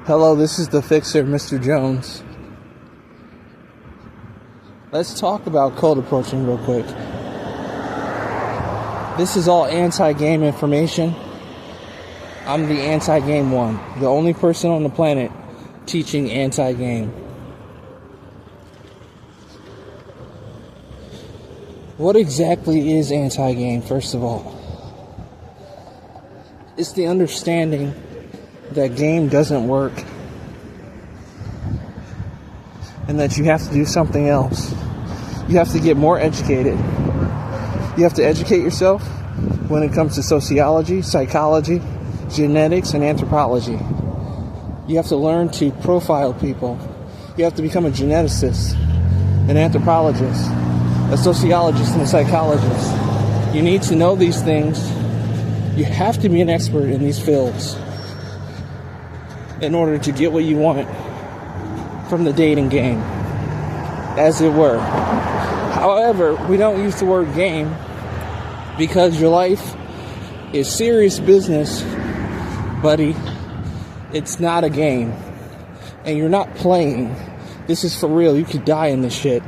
Hello, this is the Fixer, Mr. Jones. Let's talk about cold approaching real quick. This is all anti-game information. I'm the anti-game one. The only person on the planet teaching anti-game. What exactly is anti-game, first of all? It's the understanding that game doesn't work and that you have to do something else. You have to get more educated. You have to educate yourself when it comes to sociology, psychology, genetics, and anthropology. You have to learn to profile people. You have to become a geneticist, an anthropologist, a sociologist, and a psychologist. You need to know these things. You have to be an expert in these fields in order to get what you want from the dating game, as it were. However, we don't use the word game because your life is serious business, buddy. It's not a game. And you're not playing. This is for real. You could die in this shit.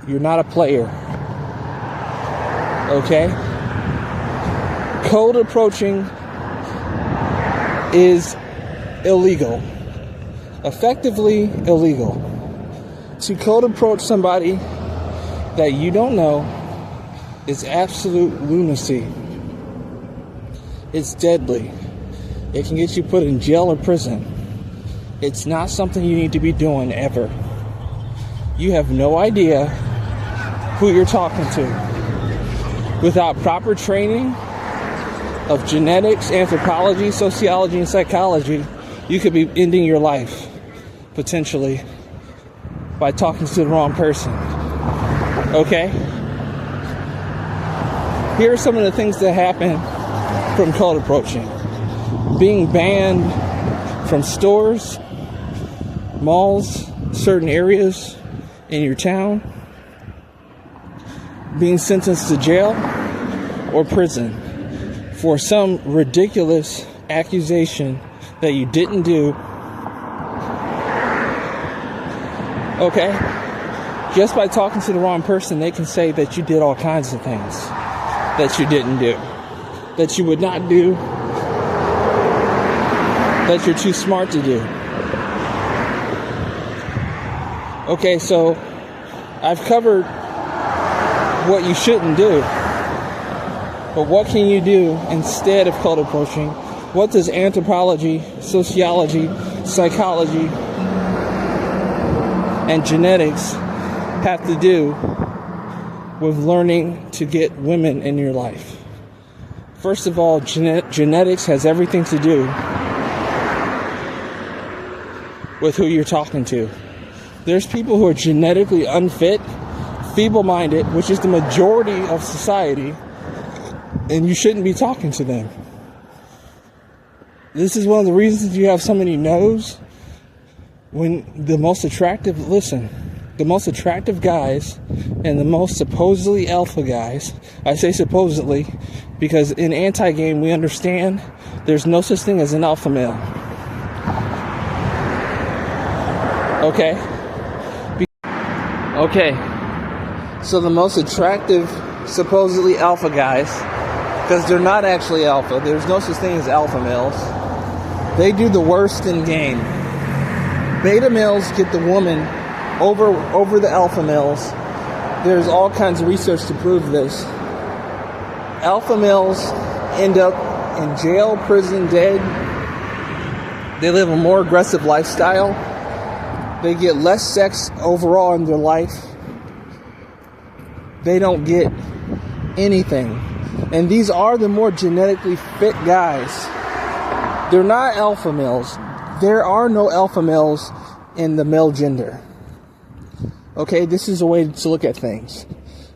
You're not a player. Okay? Cold approaching is illegal. Effectively illegal. To cold approach somebody that you don't know is absolute lunacy. It's deadly. It can get you put in jail or prison. It's not something you need to be doing ever. You have no idea who you're talking to. Without proper training of genetics, anthropology, sociology, and psychology, you could be ending your life, potentially, by talking to the wrong person. Okay? Here are some of the things that happen from cold approaching. Being banned from stores, malls, certain areas in your town. Being sentenced to jail or prison for some ridiculous accusation that you didn't do. Okay? Just by talking to the wrong person, they can say that you did all kinds of things that you didn't do, that you would not do, that you're too smart to do. Okay, so I've covered what you shouldn't do. But what can you do instead of cold approaching? What does anthropology, sociology, psychology, and genetics have to do with learning to get women in your life? First of all, genetics has everything to do with who you're talking to. There's people who are genetically unfit, feeble-minded, which is the majority of society, and you shouldn't be talking to them. This is one of the reasons you have so many no's. When the most attractive guys and the most supposedly alpha guys, I say supposedly because in anti-game we understand there's no such thing as an alpha male. Okay? So the most attractive supposedly alpha guys, because they're not actually alpha, there's no such thing as alpha males, they do the worst in game. Beta males get the woman over the alpha males. There's all kinds of research to prove this. Alpha males end up in jail, prison, dead. They live a more aggressive lifestyle. They get less sex overall in their life. They don't get anything. And these are the more genetically fit guys. They're not alpha males. There are no alpha males in the male gender. Okay, this is a way to look at things.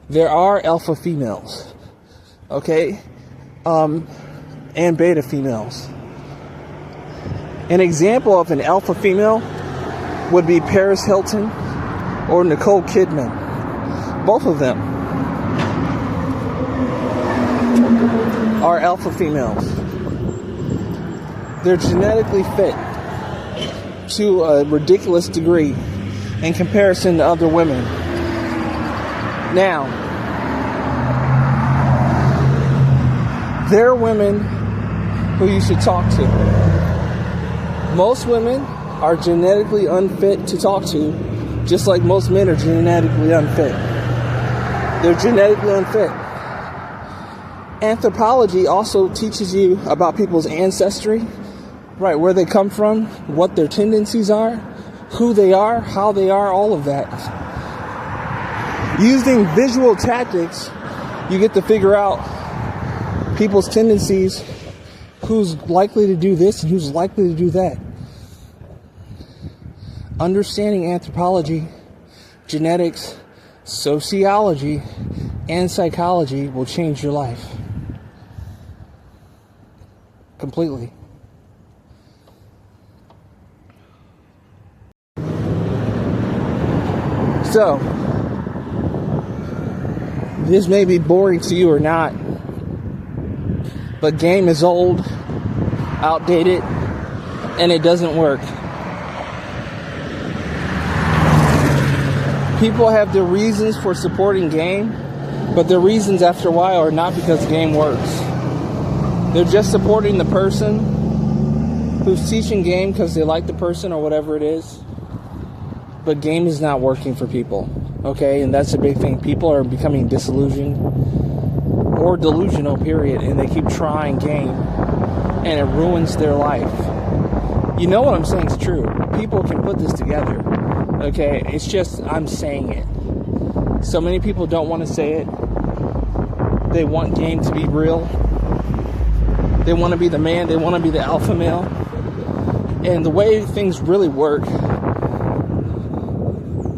There are alpha females. Okay? And beta females. An example of an alpha female would be Paris Hilton or Nicole Kidman. Both of them are alpha females. They're genetically fit. to a ridiculous degree in comparison to other women. Now, there are women who you should talk to. Most women are genetically unfit to talk to, just like most men are genetically unfit. They're genetically unfit. Anthropology also teaches you about people's ancestry, right, where they come from, what their tendencies are, who they are, how they are, all of that. Using visual tactics, you get to figure out people's tendencies, who's likely to do this and who's likely to do that. Understanding anthropology, genetics, sociology, and psychology will change your life. Completely. So, this may be boring to you or not, but game is old, outdated, and it doesn't work. People have their reasons for supporting game, but their reasons after a while are not because game works. They're just supporting the person who's teaching game because they like the person or whatever it is. But game is not working for people, okay? And that's a big thing. People are becoming disillusioned or delusional, period, and they keep trying game, and it ruins their life. You know what I'm saying is true. People can put this together, okay? It's just I'm saying it. So many people don't want to say it. They want game to be real. They want to be the man. They want to be the alpha male. And the way things really work,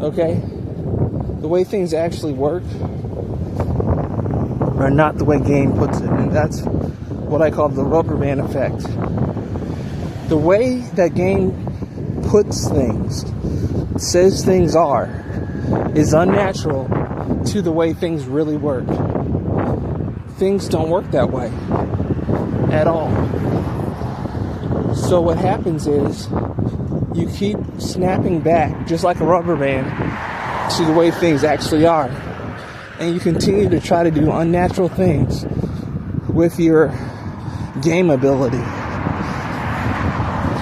okay, the way things actually work are not the way game puts it. And that's what I call the rubber band effect. The way that game puts things, says things are, is unnatural to the way things really work. Things don't work that way at all. So what happens is you keep snapping back, just like a rubber band, to the way things actually are. And you continue to try to do unnatural things with your game ability.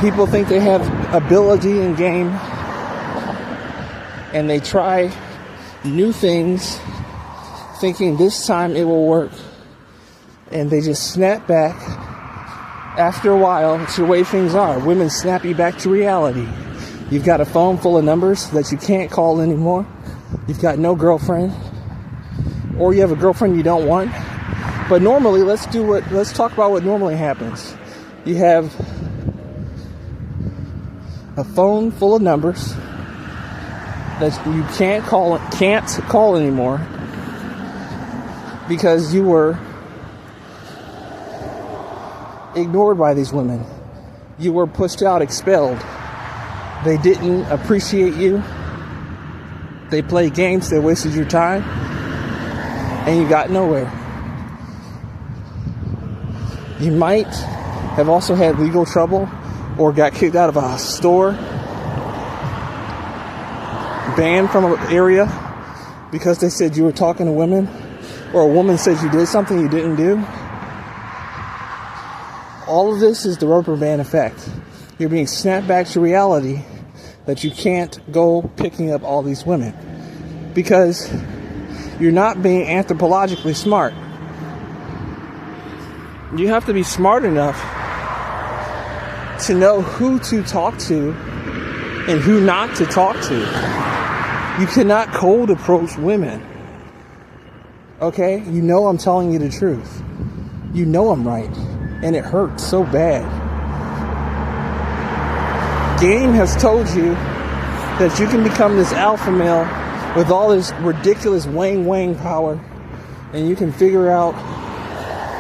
People think they have ability in game, and they try new things, thinking this time it will work. And they just snap back after a while to the way things are. Women snap you back to reality. You've got a phone full of numbers that you can't call anymore. You've got no girlfriend. Or you have a girlfriend you don't want. But normally, let's talk about what normally happens. You have a phone full of numbers that you can't call anymore because you were ignored by these women. You were pushed out, expelled. They didn't appreciate you. They played games, they wasted your time, and you got nowhere. You might have also had legal trouble or got kicked out of a store, banned from an area because they said you were talking to women, or a woman said you did something you didn't do. All of this is the rubber band effect. You're being snapped back to reality that you can't go picking up all these women because you're not being anthropologically smart. You have to be smart enough to know who to talk to and who not to talk to. You cannot cold approach women. Okay? You know I'm telling you the truth. You know I'm right. And it hurts so bad. Game has told you that you can become this alpha male with all this ridiculous wang power, and you can figure out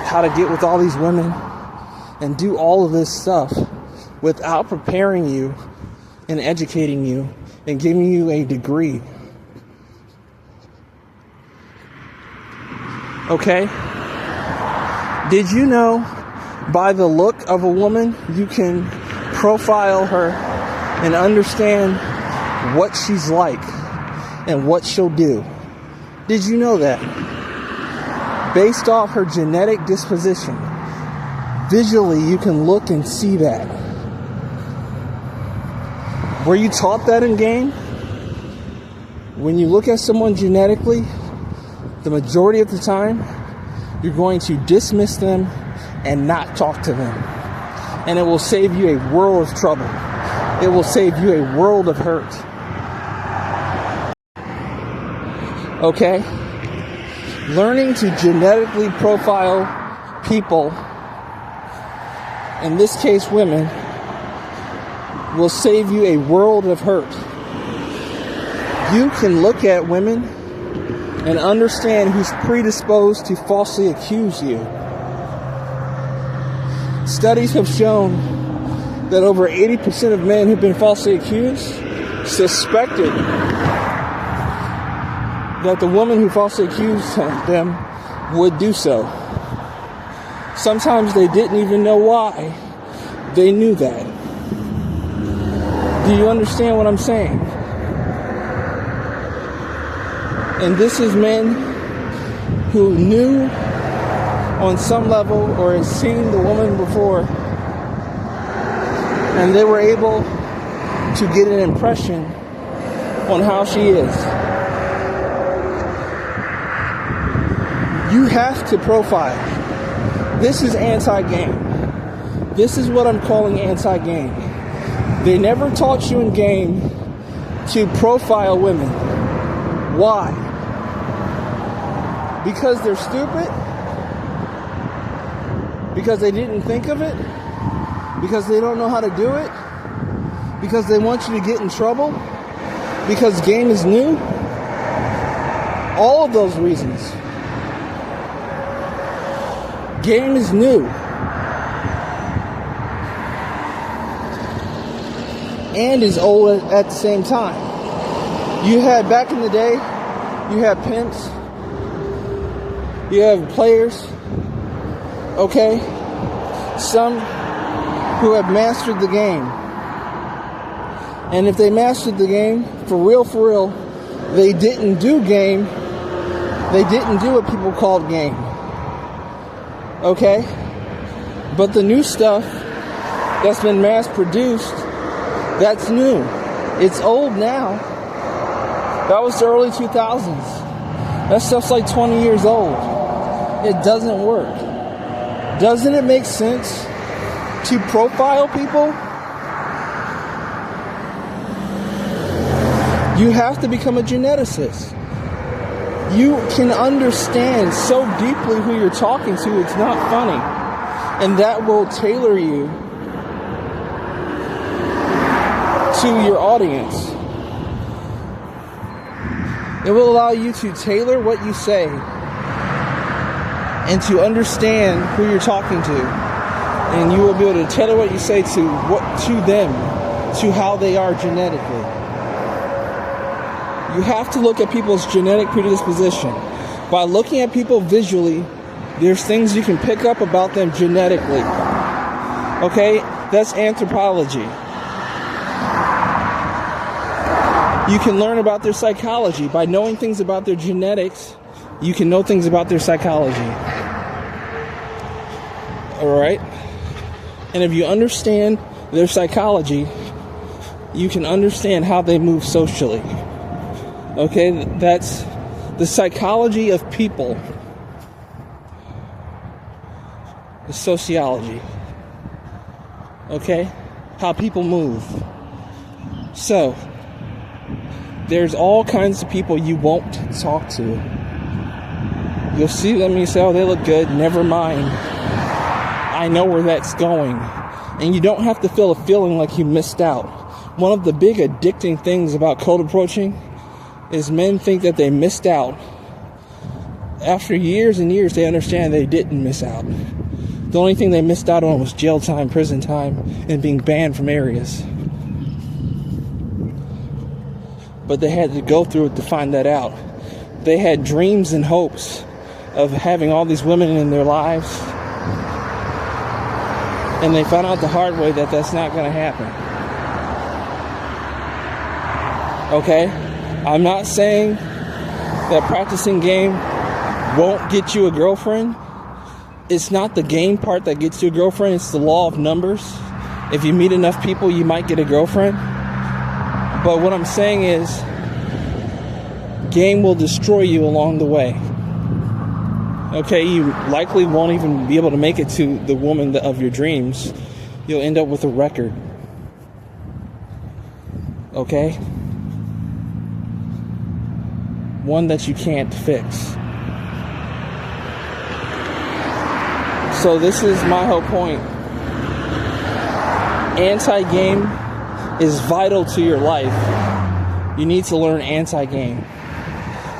how to get with all these women and do all of this stuff without preparing you and educating you and giving you a degree. Okay? Did you know by the look of a woman, you can profile her and understand what she's like and what she'll do. Did you know that? Based off her genetic disposition, visually you can look and see that. Were you taught that in game? When you look at someone genetically, the majority of the time, you're going to dismiss them and not talk to them. And it will save you a world of trouble. It will save you a world of hurt. Okay? Learning to genetically profile people, in this case women, will save you a world of hurt. You can look at women and understand who's predisposed to falsely accuse you. Studies have shown that over 80% of men who've been falsely accused suspected that the woman who falsely accused them would do so. Sometimes they didn't even know why. They knew that. Do you understand what I'm saying? And this is men who knew on some level or had seen the woman before, and they were able to get an impression on how she is. You have to profile. This is anti-game. This is what I'm calling anti-game. They never taught you in game to profile women. Why? Because they're stupid? Because they didn't think of it? Because they don't know how to do it? Because they want you to get in trouble? Because game is new? All of those reasons. Game is new. And is old at the same time. You had, back in the day, you had pimps. You have players. Okay? Some who have mastered the game. And if they mastered the game, for real, they didn't do game. They didn't do what people called game. Okay? But the new stuff that's been mass produced, that's new. It's old now. That was the early 2000s. That stuff's like 20 years old. It doesn't work. Doesn't it make sense to profile people? You have to become a geneticist. You can understand so deeply who you're talking to, it's not funny. And that will tailor you to your audience. It will allow you to tailor what you say and to understand who you're talking to. And you will be able to tailor what you say to them, to how they are genetically. You have to look at people's genetic predisposition. By looking at people visually, there's things you can pick up about them genetically. Okay? That's anthropology. You can learn about their psychology. By knowing things about their genetics, you can know things about their psychology. Alright? And if you understand their psychology, you can understand how they move socially. Okay? That's the psychology of people. The sociology. Okay? How people move. So, there's all kinds of people you won't talk to. You'll see them and you say, oh, they look good. Never mind. I know where that's going. And you don't have to feel a feeling like you missed out. One of the big addicting things about cold approaching is men think that they missed out. After years and years, they understand they didn't miss out. The only thing they missed out on was jail time, prison time, and being banned from areas. But they had to go through it to find that out. They had dreams and hopes of having all these women in their lives. And they found out the hard way that that's not going to happen. Okay? I'm not saying that practicing game won't get you a girlfriend. It's not the game part that gets you a girlfriend. It's the law of numbers. If you meet enough people, you might get a girlfriend. But what I'm saying is, game will destroy you along the way. Okay, you likely won't even be able to make it to the woman of your dreams. You'll end up with a record. Okay? One that you can't fix. So this is my whole point. Anti-game is vital to your life. You need to learn anti-game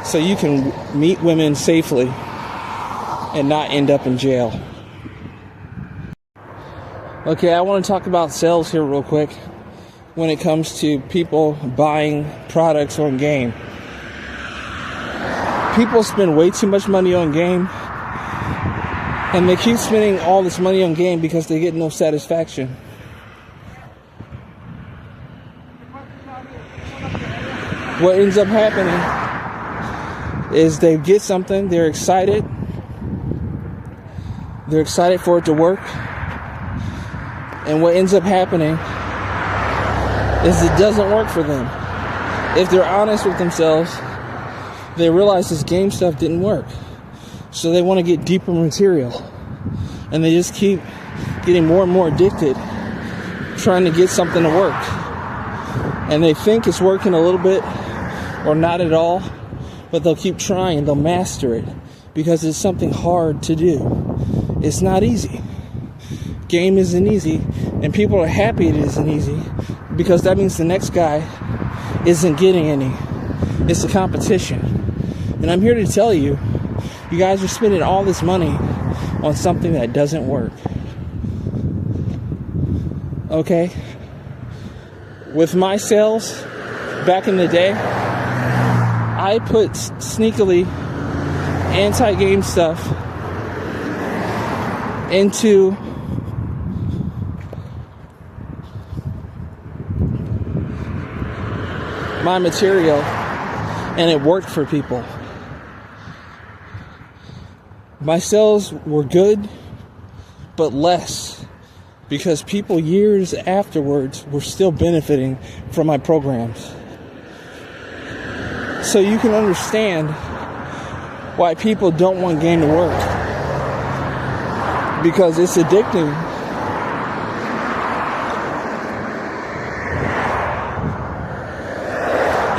so you can meet women safely and not end up in jail. Okay, I want to talk about sales here real quick when it comes to people buying products on game. People spend way too much money on game, and they keep spending all this money on game because they get no satisfaction. What ends up happening is they get something, they're excited for it to work, and what ends up happening is it doesn't work for them. If they're honest with themselves, they realize this game stuff didn't work, so they want to get deeper material, and they just keep getting more and more addicted, trying to get something to work, and they think it's working a little bit or not at all, but they'll keep trying. They'll master it because it's something hard to do. It's not easy. Game isn't easy, and people are happy it isn't easy because that means the next guy isn't getting any. It's a competition. And I'm here to tell you, you guys are spending all this money on something that doesn't work. Okay? With my sales back in the day, I put sneakily anti-game stuff into my material, and it worked for people. My sales were good, but less, because people years afterwards were still benefiting from my programs. So you can understand why people don't want game to work, because it's addicting.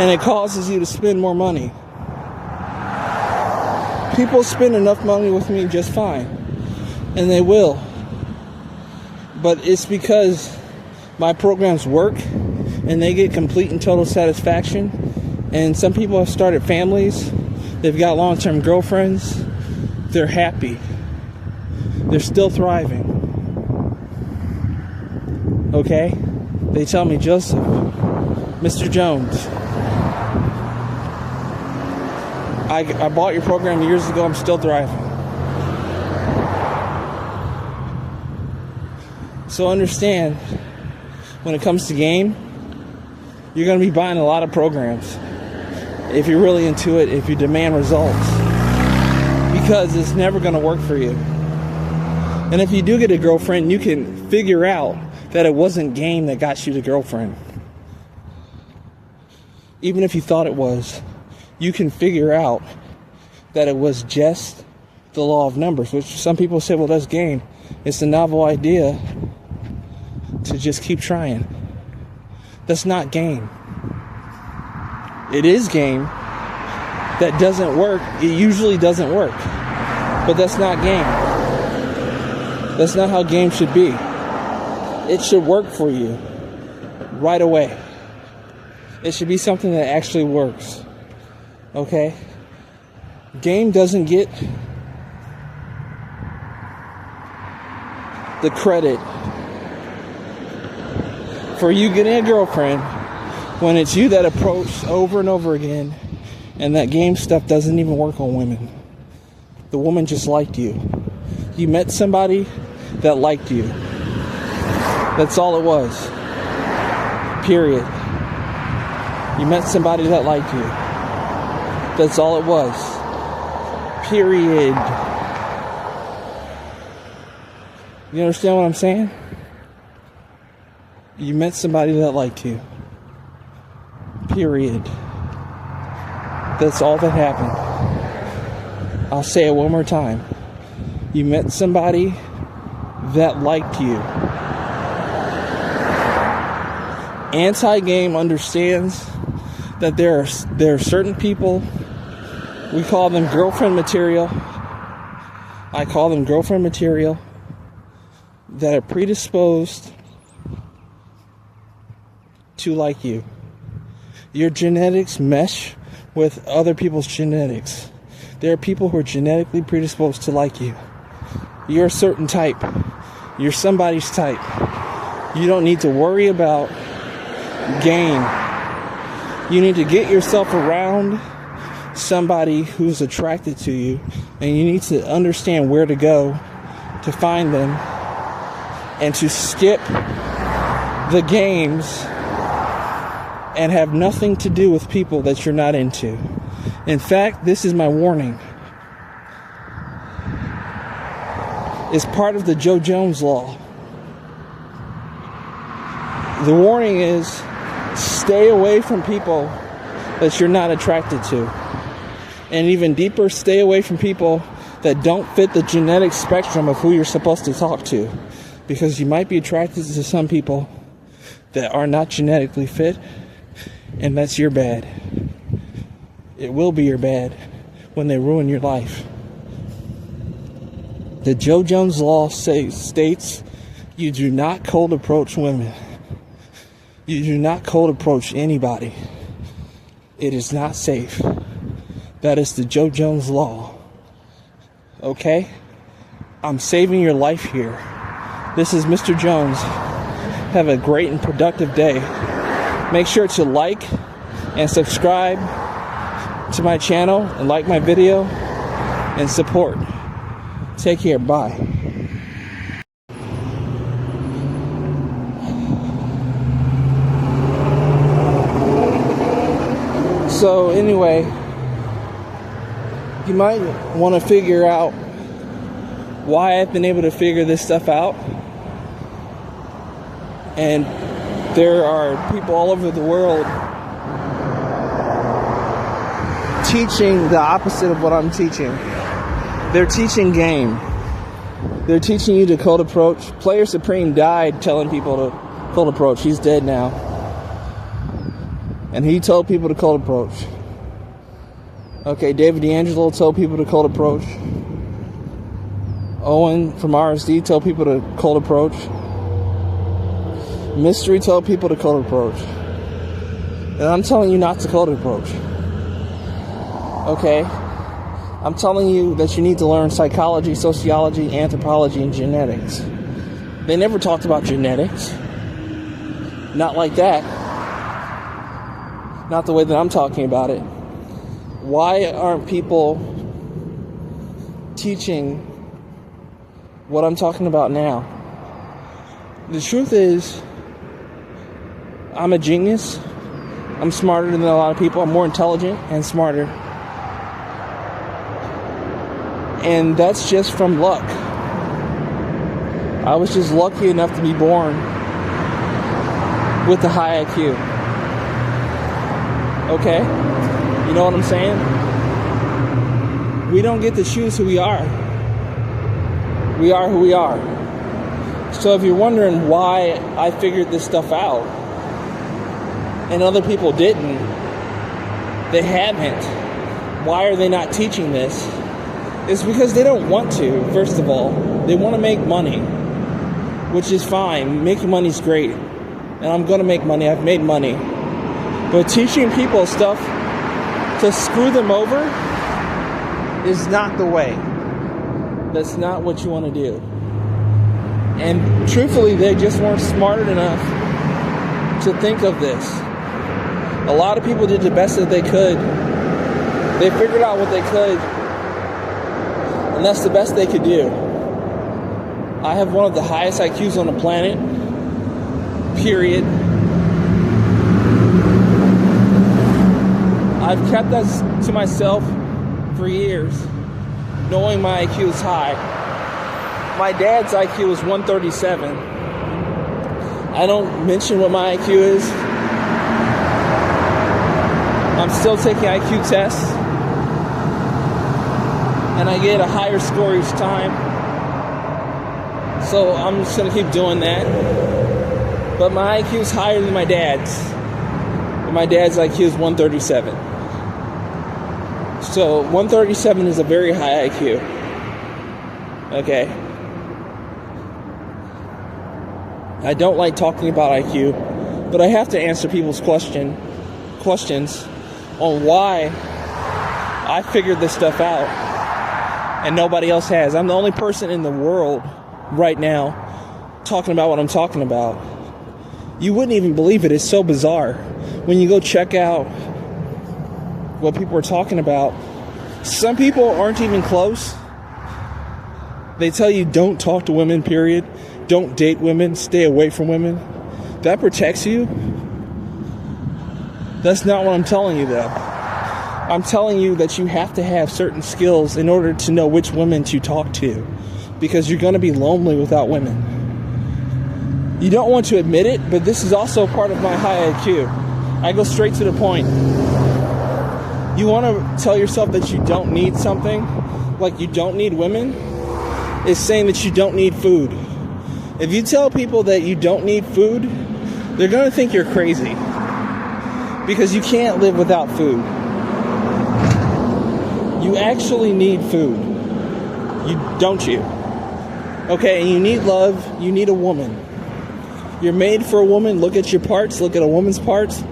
And it causes you to spend more money. People spend enough money with me just fine, and they will. But it's because my programs work and they get complete and total satisfaction. And some people have started families. They've got long-term girlfriends. They're happy. They're still thriving. Okay? They tell me, Joseph, Mr. Jones, I bought your program years ago. I'm still thriving. So understand, when it comes to game, you're going to be buying a lot of programs. If you're really into it, if you demand results, because it's never going to work for you. And if you do get a girlfriend, you can figure out that it wasn't game that got you the girlfriend. Even if you thought it was, you can figure out that it was just the law of numbers, which some people say, well, that's game. It's a novel idea to just keep trying. That's not game. It is game that doesn't work. It usually doesn't work. But that's not game. That's not how game should be. It should work for you right away. It should be something that actually works. Okay? Game doesn't get the credit for you getting a girlfriend when it's you that approached over and over again, and that game stuff doesn't even work on women. The woman just liked you. You met somebody that liked you. That's all it was. Period. You met somebody that liked you. That's all it was. Period. You understand what I'm saying? You met somebody that liked you. Period. That's all that happened. I'll say it one more time. You met somebody that liked you. Anti-game understands that there are certain people, we call them girlfriend material. I call them girlfriend material, that are predisposed to like you. Your genetics mesh with other people's genetics. There are people who are genetically predisposed to like you. You're a certain type. You're somebody's type. You don't need to worry about game. You need to get yourself around somebody who's attracted to you, and you need to understand where to go to find them, and to skip the games and have nothing to do with people that you're not into. In fact, this is my warning. It's part of the Joe Jones law. The warning is, stay away from people that you're not attracted to. And even deeper, stay away from people that don't fit the genetic spectrum of who you're supposed to talk to. Because you might be attracted to some people that are not genetically fit, and that's your bad. It will be your bad when they ruin your life. The Joe Jones law states you do not cold approach women. You do not cold approach anybody. It is not safe. That is the Joe Jones law. Okay? I'm saving your life here. This is Mr. Jones. Have a great and productive day. Make sure to like and subscribe to my channel and like my video and support. Take care. Bye. So anyway, you might want to figure out why I've been able to figure this stuff out. And there are people all over the world teaching the opposite of what I'm teaching. They're teaching game. They're teaching you to cold approach. Player Supreme died telling people to cold approach. He's dead now. And he told people to cold approach. Okay, David D'Angelo told people to cold approach. Owen from RSD told people to cold approach. Mystery told people to cold approach. And I'm telling you not to cold approach. Okay? I'm telling you that you need to learn psychology, sociology, anthropology, and genetics. They never talked about genetics. Not like that. Not the way that I'm talking about it. Why aren't people teaching what I'm talking about now? The truth is, I'm a genius. I'm smarter than a lot of people. I'm more intelligent and smarter. And that's just from luck. I was just lucky enough to be born with the high IQ. Okay? You know what I'm saying? We don't get to choose who we are. We are who we are. So if you're wondering why I figured this stuff out and other people didn't, they haven't. Why are they not teaching this? It's because they don't want to, first of all. They want to make money, which is fine. Making money's great. And I'm going to make money. I've made money. But teaching people stuff to screw them over is not the way. That's not what you want to do. And truthfully, they just weren't smart enough to think of this. A lot of people did the best that they could. They figured out what they could. And that's the best they could do. I have one of the highest IQs on the planet. Period. I've kept that to myself for years, knowing my IQ is high. My dad's IQ is 137. I don't mention what my IQ is. I'm still taking IQ tests, and I get a higher score each time. So I'm just going to keep doing that. But my IQ is higher than my dad's. And my dad's IQ is 137. So 137 is a very high IQ. Okay. I don't like talking about IQ, but I have to answer people's questions on why I figured this stuff out and nobody else has. I'm the only person in the world right now talking about what I'm talking about. You wouldn't even believe it. It's so bizarre. When you go check out what people are talking about, some people aren't even close. They tell you don't talk to women, period. Don't date women. Stay away from women. That protects you. That's not what I'm telling you, though. I'm telling you that you have to have certain skills in order to know which women to talk to, because you're going to be lonely without women. You don't want to admit it, but this is also part of my high IQ. I go straight to the point. You want to tell yourself that you don't need something, like you don't need women, is saying that you don't need food. If you tell people that you don't need food, they're going to think you're crazy. Because you can't live without food. You actually need food. Don't you? Okay, and you need love. You need a woman. You're made for a woman. Look at your parts. Look at a woman's parts.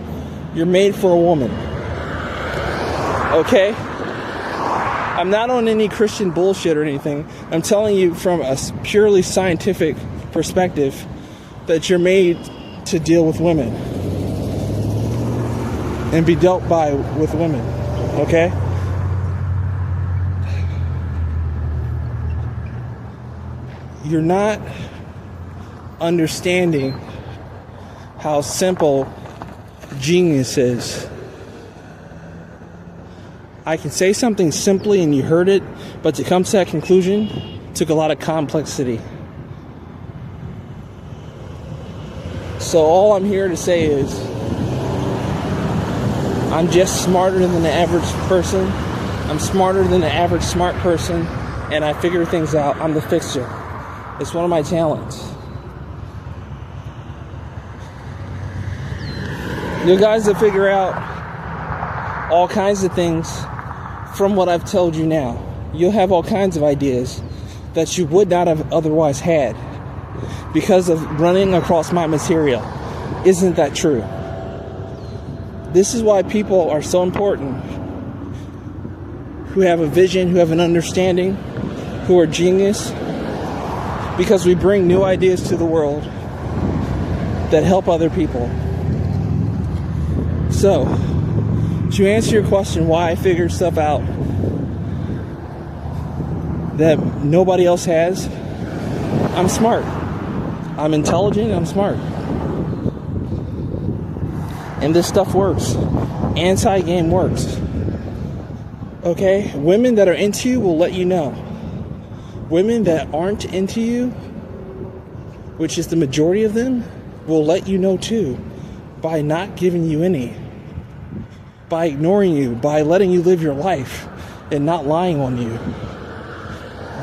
You're made for a woman. Okay? I'm not on any Christian bullshit or anything. I'm telling you from a purely scientific perspective that you're made to deal with women and be dealt with women. Okay? You're not understanding how simple genius is. I can say something simply and you heard it, but to come to that conclusion took a lot of complexity. So all I'm here to say is I'm just smarter than the average person. I'm smarter than the average smart person, and I figure things out. I'm the fixer. It's one of my talents. You guys will figure out all kinds of things from what I've told you now. You'll have all kinds of ideas that you would not have otherwise had because of running across my material. Isn't that true? This is why people are so important, who have a vision, who have an understanding, who are genius, because we bring new ideas to the world that help other people. So, to answer your question why I figured stuff out that nobody else has, I'm smart. I'm intelligent, I'm smart. And this stuff works. Anti-game works. Okay? Women that are into you will let you know. Women that aren't into you, which is the majority of them, will let you know too, by not giving you any. By ignoring you, by letting you live your life and not lying on you.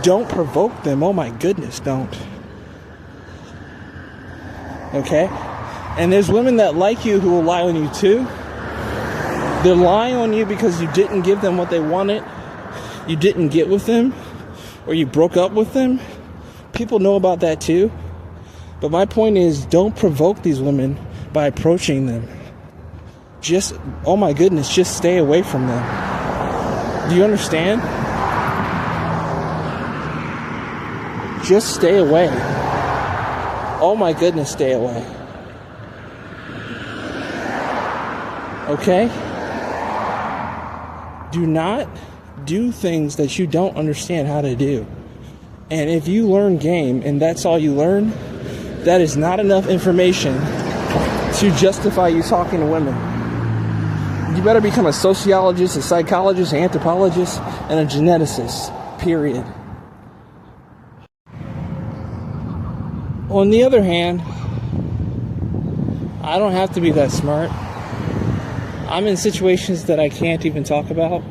Don't provoke them. Oh my goodness, don't. Okay? And there's women that like you who will lie on you too. They're lying on you because you didn't give them what they wanted. You didn't get with them. Or you broke up with them. People know about that too. But my point is, don't provoke these women by approaching them. Just, oh my goodness, just stay away from them. Do you understand? Just stay away. Oh my goodness, stay away. Okay? Do not do things that you don't understand how to do. And if you learn game and that's all you learn, that is not enough information to justify you talking to women. You better become a sociologist, a psychologist, an anthropologist, and a geneticist. Period. On the other hand, I don't have to be that smart. I'm in situations that I can't even talk about,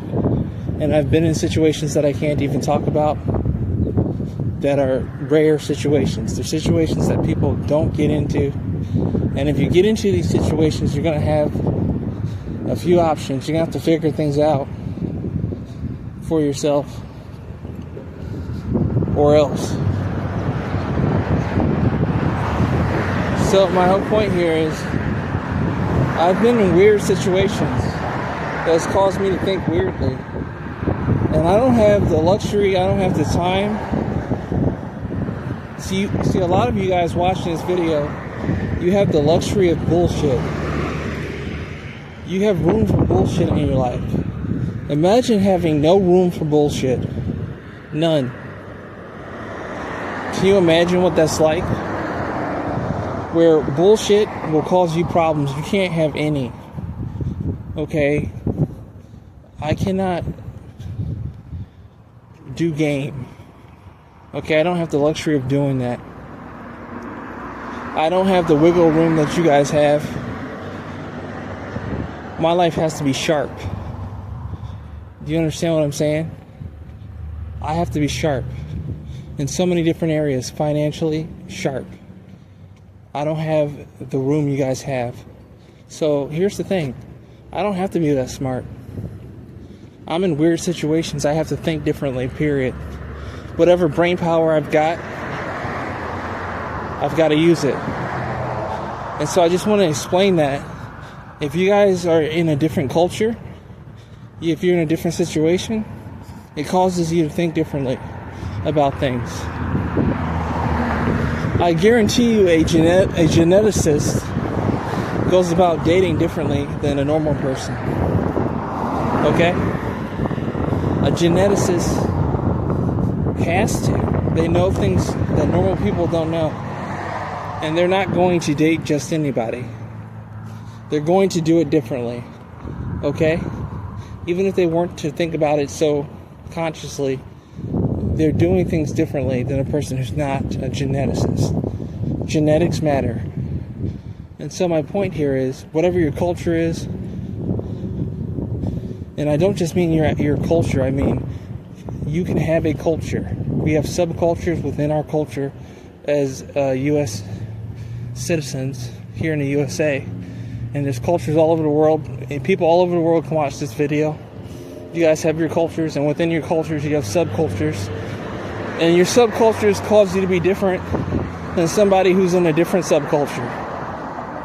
and I've been in situations that I can't even talk about that are rare situations. They're situations that people don't get into, and if you get into these situations, you're going to have a few options. You're going to have to figure things out for yourself, or else. So my whole point here is I've been in weird situations that's caused me to think weirdly. And I don't have the luxury, I don't have the time. See, a lot of you guys watching this video, you have the luxury of bullshit. You have room for bullshit in your life. Imagine having no room for bullshit. None. Can you imagine what that's like? Where bullshit will cause you problems. You can't have any. Okay? I cannot do game. Okay, I don't have the luxury of doing that. I don't have the wiggle room that you guys have. My life has to be sharp. Do you understand what I'm saying? I have to be sharp. In so many different areas. Financially, sharp. I don't have the room you guys have. So here's the thing. I don't have to be that smart. I'm in weird situations. I have to think differently, period. Whatever brain power I've got to use it. And so I just want to explain that. If you guys are in a different culture, if you're in a different situation, it causes you to think differently about things. I guarantee you a geneticist goes about dating differently than a normal person. Okay? A geneticist has to. They know things that normal people don't know. And they're not going to date just anybody. They're going to do it differently. Okay? Even if they weren't to think about it so consciously, they're doing things differently than a person who's not a geneticist. Genetics matter. And so my point here is, whatever your culture is, and I don't just mean your culture, I mean, you can have a culture. We have subcultures within our culture as U.S. citizens here in the USA. And there's cultures all over the world, and people all over the world can watch this video. You guys have your cultures, and within your cultures you have subcultures. And your subcultures cause you to be different than somebody who's in a different subculture.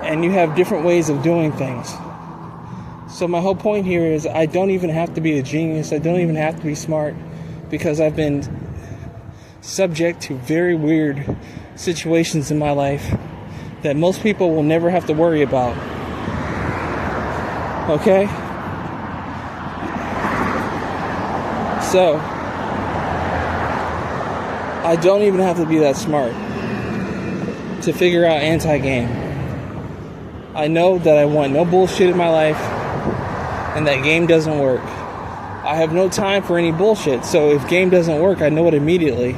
And you have different ways of doing things. So my whole point here is I don't even have to be a genius. I don't even have to be smart, because I've been subject to very weird situations in my life that most people will never have to worry about. Okay? So, I don't even have to be that smart to figure out anti-game. I know that I want no bullshit in my life, and that game doesn't work. I have no time for any bullshit, so if game doesn't work, I know it immediately.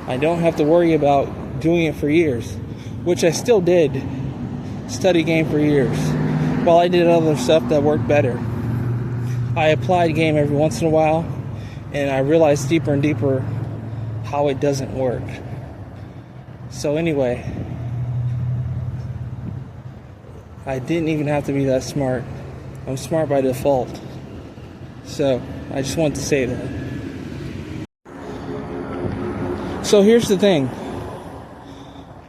I don't have to worry about doing it for years, which I still did. Study game for years, while I did other stuff that worked better. I applied game every once in a while, and I realized deeper and deeper how it doesn't work. So anyway, I didn't even have to be that smart. I'm smart by default. So I just wanted to say that. So here's the thing.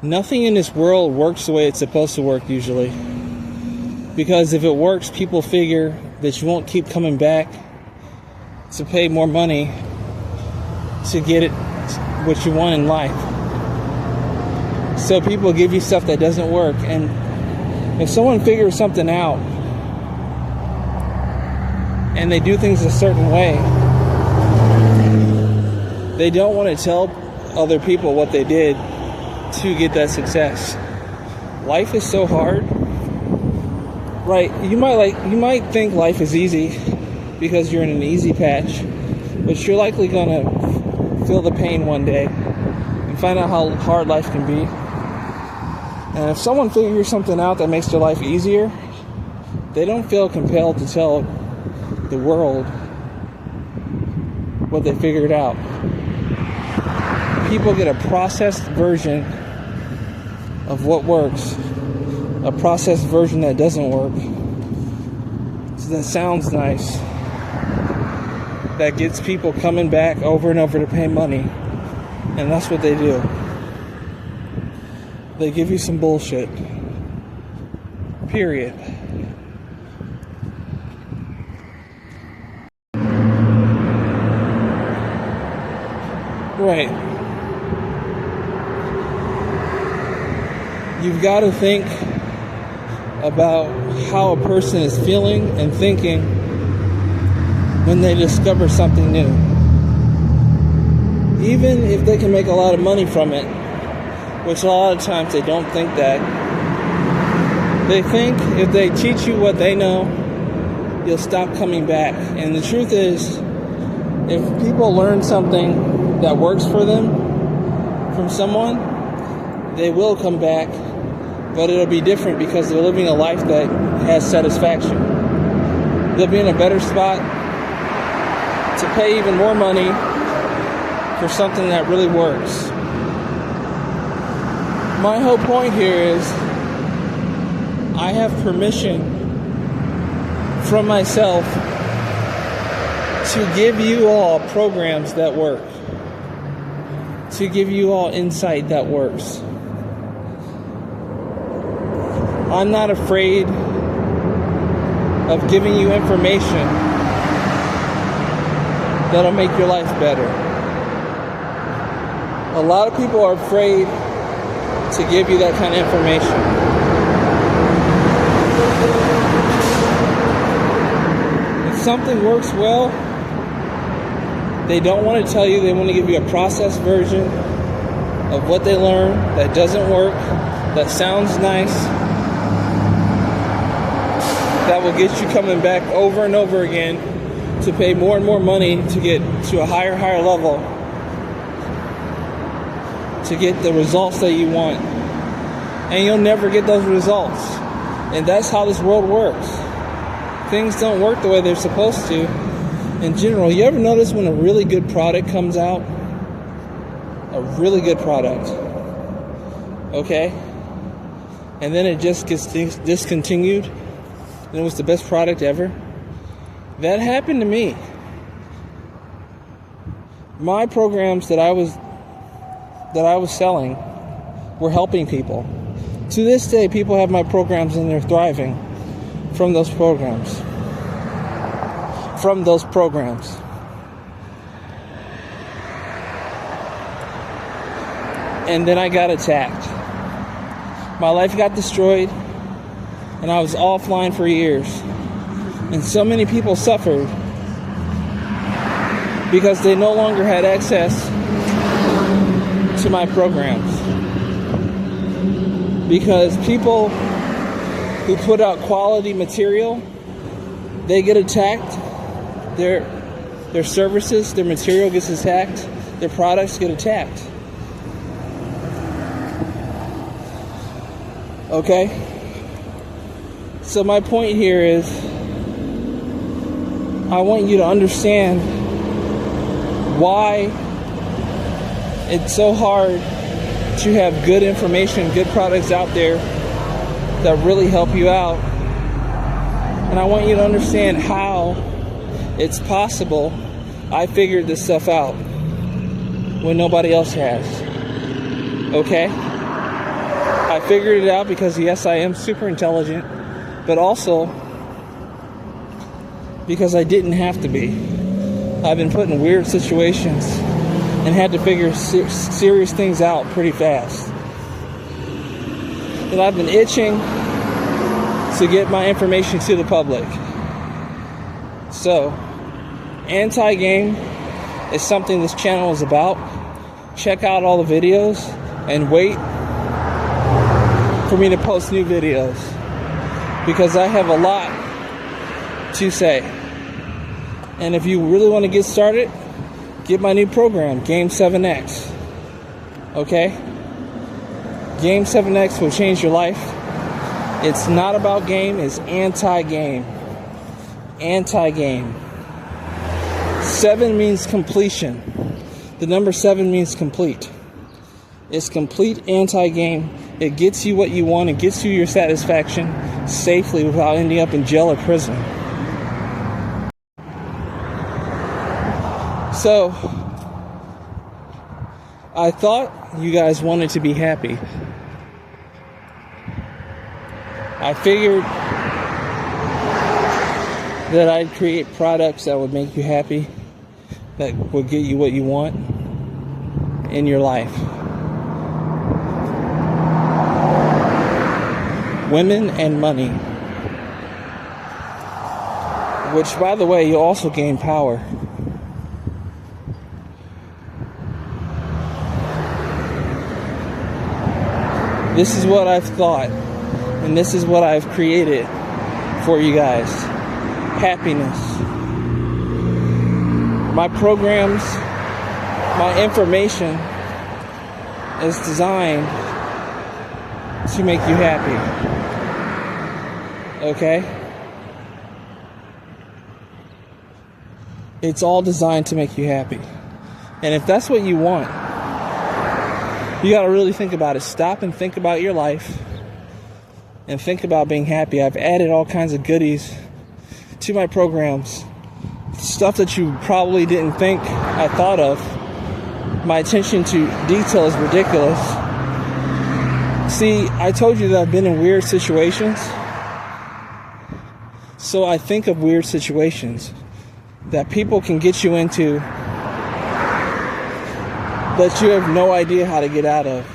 Nothing in this world works the way it's supposed to work usually. Because if it works, people figure that you won't keep coming back to pay more money to get it what you want in life. So people give you stuff that doesn't work. And if someone figures something out and they do things a certain way, they don't want to tell other people what they did to get that success. Life is so hard. right? You might think life is easy because you're in an easy patch, but you're likely gonna feel the pain one day and find out how hard life can be. And if someone figures something out that makes their life easier, they don't feel compelled to tell the world what they figured out. People get a processed version of what works, a processed version that doesn't work, so that sounds nice, that gets people coming back over and over to pay money. And that's what they do. They give you some bullshit. Period. Right. You've got to think about how a person is feeling and thinking when they discover something new. Even if they can make a lot of money from it, which a lot of times they don't think that. They think if they teach you what they know, you'll stop coming back. And the truth is, if people learn something that works for them from someone, they will come back, but it'll be different because they're living a life that has satisfaction. They'll be in a better spot to pay even more money for something that really works. My whole point here is I have permission from myself to give you all programs that work, to give you all insight that works. I'm not afraid of giving you information that'll make your life better. A lot of people are afraid to give you that kind of information. If something works well, they don't want to tell you. They want to give you a processed version of what they learned that doesn't work, that sounds nice, that will get you coming back over and over again to pay more and more money to get to a higher level, to get the results that you want. And you'll never get those results. And that's how this world works. Things don't work the way they're supposed to. In general, you ever notice when a really good product comes out? A really good product. Okay? And then it just gets discontinued. And it was the best product ever. That happened to me. My programs that I was selling were helping people. To this day, people have my programs and they're thriving from those programs. And then I got attacked. My life got destroyed, and I was offline for years. And so many people suffered because they no longer had access to my programs. Because people who put out quality material, they get attacked. Their services, their material gets attacked. Their products get attacked. Okay? So my point here is, I want you to understand why it's so hard to have good information, good products out there that really help you out. And I want you to understand how it's possible I figured this stuff out when nobody else has. Okay? I figured it out because, yes, I am super intelligent, but also because I didn't have to be. I've been put in weird situations and had to figure serious things out pretty fast. And I've been itching to get my information to the public. So, anti-game is something this channel is about. Check out all the videos and wait for me to post new videos. because I have a lot to say. And if you really want to get started, get my new program, Game 7X. Okay? Game 7X will change your life. It's not about game, it's anti-game. Anti-game. 7 means completion. The number 7 means complete. It's complete anti-game. It gets you what you want. It gets you your satisfaction safely without ending up in jail or prison. So, I thought you guys wanted to be happy. I figured that I'd create products that would make you happy, that would get you what you want in your life. Women and money. Which, by the way, you'll also gain power. This is what I've thought, and this is what I've created for you guys. Happiness. My programs, my information is designed to make you happy. Okay? It's all designed to make you happy. And if that's what you want, you got to really think about it. Stop and think about your life and think about being happy. I've added all kinds of goodies to my programs. Stuff that you probably didn't think I thought of. My attention to detail is ridiculous. See, I told you that I've been in weird situations. So I think of weird situations that people can get you into that you have no idea how to get out of.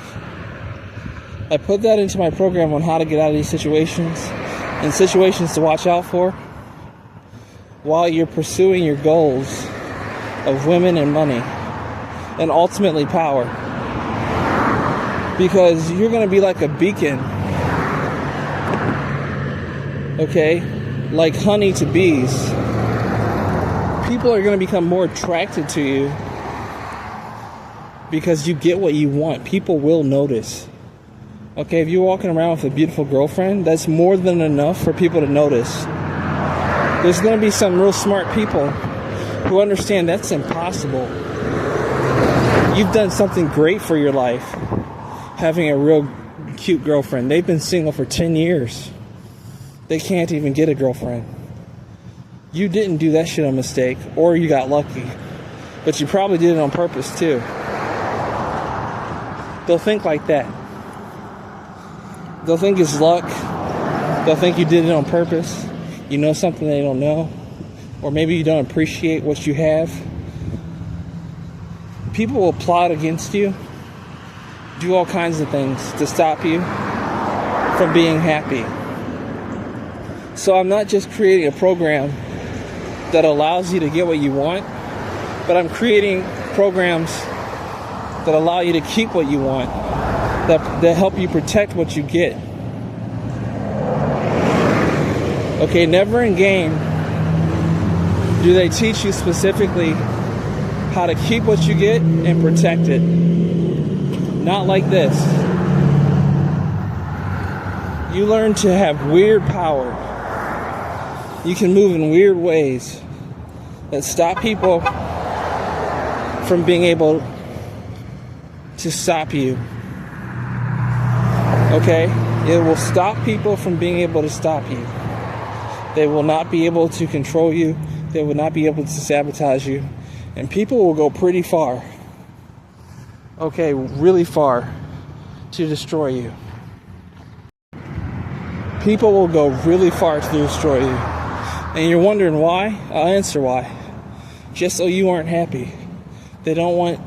I put that into my program on how to get out of these situations and situations to watch out for while you're pursuing your goals of women and money and ultimately power. Because you're going to be like a beacon, okay? Like honey to bees. People are going to become more attracted to you because you get what you want. People will notice. Okay, if you're walking around with a beautiful girlfriend, that's more than enough for people to notice. There's going to be some real smart people who understand that's impossible. You've done something great for your life, having a real cute girlfriend. They've been single for 10 years. They can't even get a girlfriend. You didn't do that shit on mistake, or you got lucky. But you probably did it on purpose too. They'll think like that. They'll think it's luck. They'll think you did it on purpose. You know something they don't know. Or maybe you don't appreciate what you have. People will plot against you, do all kinds of things to stop you from being happy. So I'm not just creating a program that allows you to get what you want, but I'm creating programs that allow you to keep what you want, that help you protect what you get. Okay, never in game do they teach you specifically how to keep what you get and protect it. Not like this. You learn to have weird power. You can move in weird ways that stop people from being able to stop you. Okay? It will stop people from being able to stop you. They will not be able to control you. They will not be able to sabotage you. And people will go pretty far. Okay, really far to destroy you. People will go really far to destroy you. And you're wondering why? I'll answer why. Just so you aren't happy. They don't want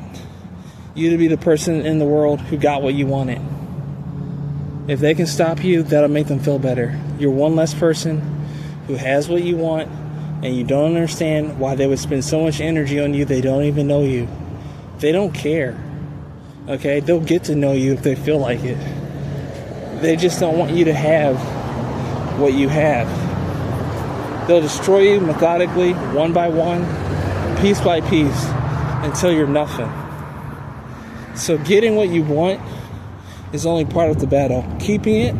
you to be the person in the world who got what you wanted. If they can stop you, that'll make them feel better. You're one less person who has what you want, and you don't understand why they would spend so much energy on you. They don't even know you. They don't care. Okay? They'll get to know you if they feel like it. They just don't want you to have what you have. They'll destroy you methodically, one by one, piece by piece, until you're nothing. So getting what you want is only part of the battle. Keeping it,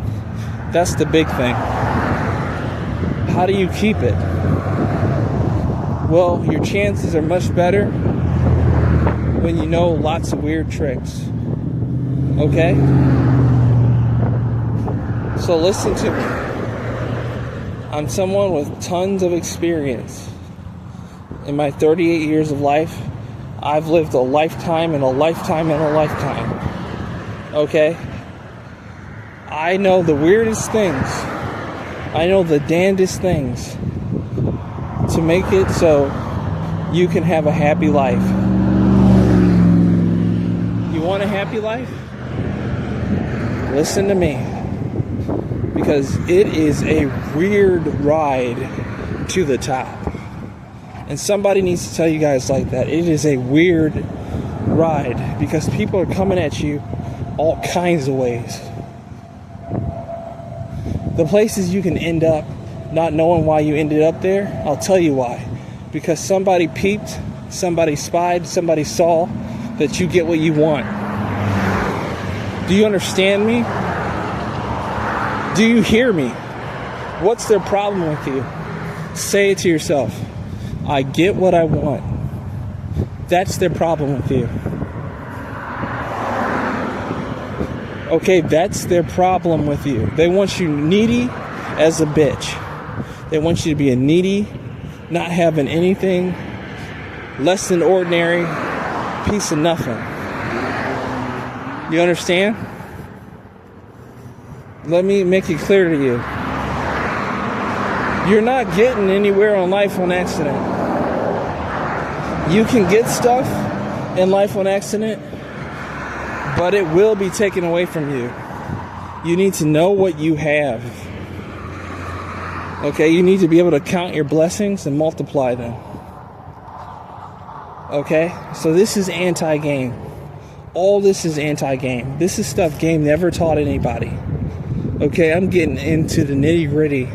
that's the big thing. How do you keep it? Well, your chances are much better when you know lots of weird tricks. Okay? So listen to me. I'm someone with tons of experience. In my 38 years of life, I've lived a lifetime and a lifetime and a lifetime. Okay? I know the weirdest things. I know the damnedest things to make it so you can have a happy life. You want a happy life? Listen to me. Because it is a weird ride to the top. And somebody needs to tell you guys like that. It is a weird ride because people are coming at you all kinds of ways. The places you can end up not knowing why you ended up there, I'll tell you why. Because somebody peeped, somebody spied, somebody saw that you get what you want. Do you understand me? Do you hear me? What's their problem with you? Say it to yourself. I get what I want. That's their problem with you. Okay, that's their problem with you. They want you needy as a bitch. They want you to be a needy, not having anything, less than ordinary, piece of nothing. You understand? Let me make it clear to you. You're not getting anywhere in life on accident. You can get stuff in life on accident, but it will be taken away from you. You need to know what you have. Okay, you need to be able to count your blessings and multiply them. Okay, so this is anti-game. All this is anti-game. This is stuff game never taught anybody. Okay, I'm getting into the nitty-gritty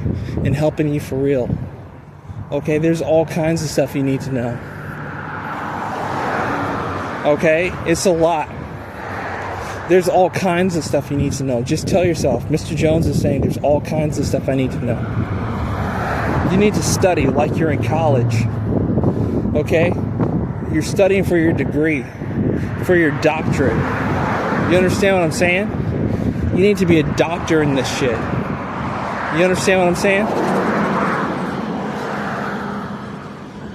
and helping you for real. Okay, there's all kinds of stuff you need to know. Okay, it's a lot. There's all kinds of stuff you need to know. Just tell yourself, Mr. Jones is saying there's all kinds of stuff I need to know. You need to study like you're in college. Okay? You're studying for your degree, for your doctorate. You understand what I'm saying? You need to be a doctor in this shit. You understand what I'm saying?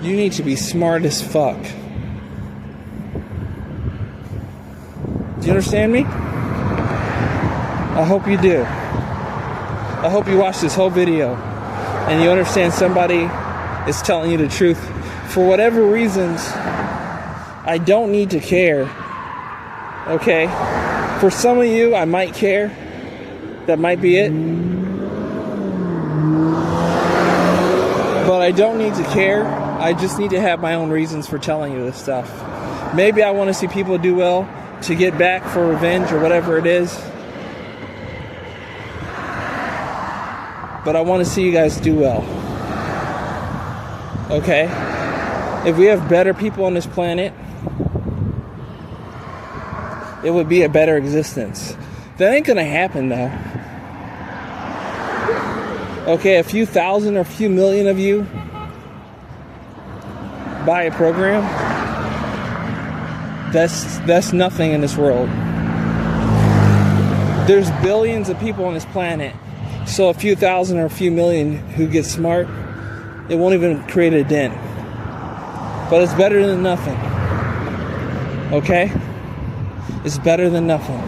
You need to be smart as fuck. Do you understand me? I hope you do. I hope you watch this whole video and you understand somebody is telling you the truth. For whatever reasons, I don't need to care. Okay? For some of you, I might care. That might be it. But I don't need to care. I just need to have my own reasons for telling you this stuff. Maybe I want to see people do well to get back for revenge or whatever it is. But I want to see you guys do well. Okay? If we have better people on this planet, it would be a better existence. That ain't gonna happen though. Okay, a few thousand or a few million of you buy a program. That's nothing in this world. There's billions of people on this planet. So a few thousand or a few million who get smart, it won't even create a dent. But it's better than nothing. Okay? It's better than nothing.